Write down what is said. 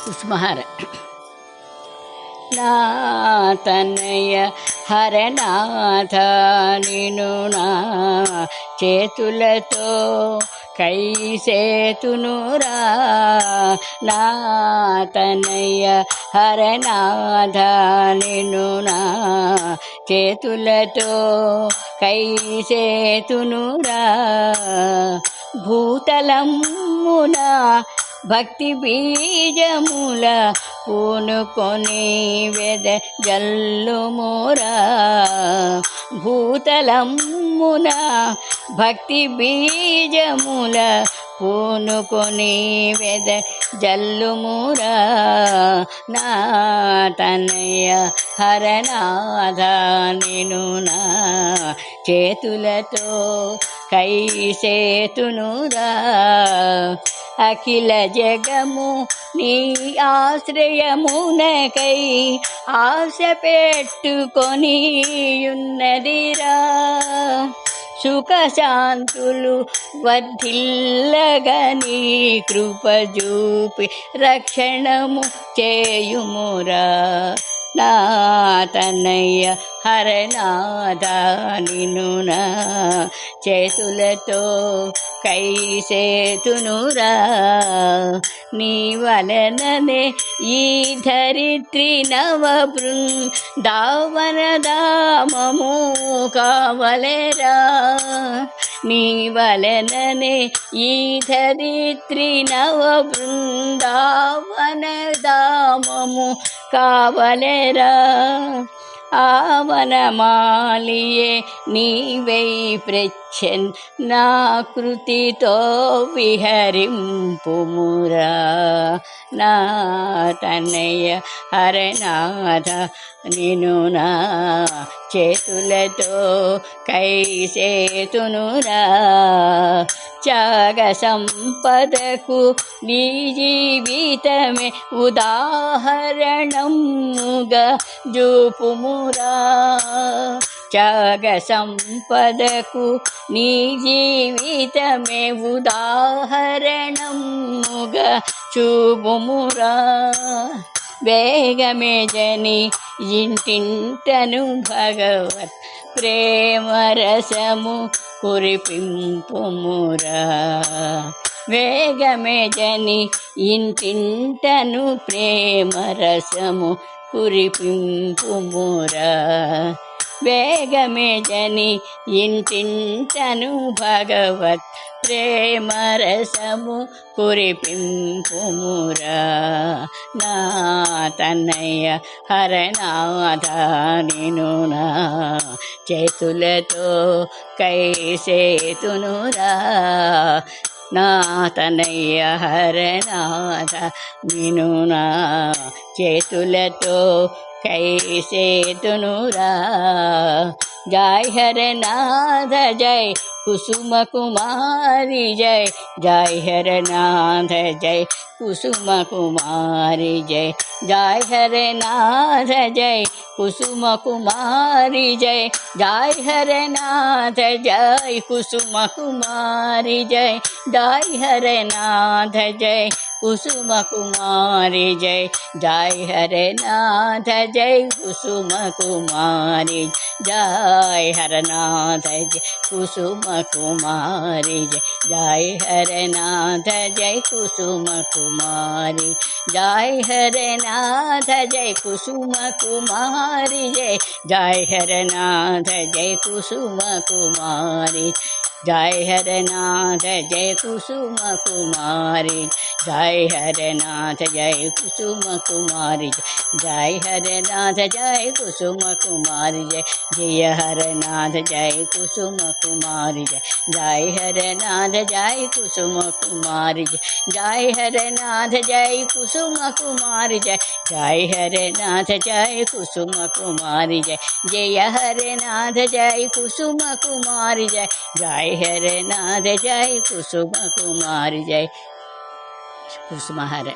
కుసుమహార నా తనయ హరనాథ నిను నా చేతులతో కైసేతునురా నా తనయ హరనాథ నిను నా చేతులతో కైసేతునురా భూతలమున భక్తి బీజముల పూనుకొని వెద జల్లుమురా భూతలమున భక్తి బీజముల పూనుకొని వెద జల్లుమురా నా తనయ హరనాథ నిను నా చేతులతో కైసేతునురా అఖిల జగము నీ ఆశ్రయమునకై ఆశ పెట్టుకొని ఉన్నదిరా సుఖశాంతులు వర్ధిల్లగని కృపజూపి రక్షణము చేయుమురా నా తనయ హరనాథ నిను నా చేతులతో కైసేతునురా నీ వలననే ఈ ధరిత్రి నవ బృందావనధామము కావలేరా నీ వలననే ఈ ధరిత్రి నవ బృందావనధామము కావలేరా ఆవనమాలియే నీవై ప్రచ్ఛన్ నా కృతితో విహరింపుమురా నా తనయ హరనాథ నిను నా చేతులతో కైసేతునురా త్యాగ సంపదకు నీ జీవితమే ఉదాహరణముగా జూపుమురా త్యాగ సంపదకు నీ జీవితమే ఉదాహరణముగా చూపుమురా వేగమే జని ఇంటింటను భగవత్ ప్రేమరసము కురిపింపుమురా వేగమే జని ఇంటింటను ప్రేమరసము కురిపింపుమురా వేగమే జని ఇంటింటను భగవత్ ప్రేమరసము కురిపింపుమురా నా తనయ హరనాథ నిను నా చేతులతో కైసేతునురా నా తనయ హరనాథ నిను నా చేతులతో కైసేతునురా జై హరనాథ జై కుసుమ కుమారి జై జై హరనాథ జై కుసుమ కుమారి జై జై హరనాథ జై కుసుమ కుమారి జై జై హరనాథ జై కుసుమ కుమారి జై జై హరనాథ జై కుసుమ కుమారి జై జై హరనాథ జై కుసుమ కుమారి జై హరనాథ జై కుసుమ కుమారి జై హరనాథ జై కుసుమ కుమారి జై హరనాథ జై కుసుమ కుమారి జై హరనాథ జై కుసుమ కుమారి జై హరనాథ జై కుసుమ కుమారి జై హరనాథ జై కుసుమ కుమారి జై హరనాథ జై కుసుమ కుమారి జయ హరనాథ జై కుసుమ కుమారి జై హరనాథ జై కుసుమ కుమారి జై హరనాథ జై కుసుమ కుమారి జై హరనాథ జై కుసుమ కుమారి జయ హరనాథ జై కుసుమ కుమారి జై హరనాథ జై కుసుమ కుమారి జై కుసుమహార।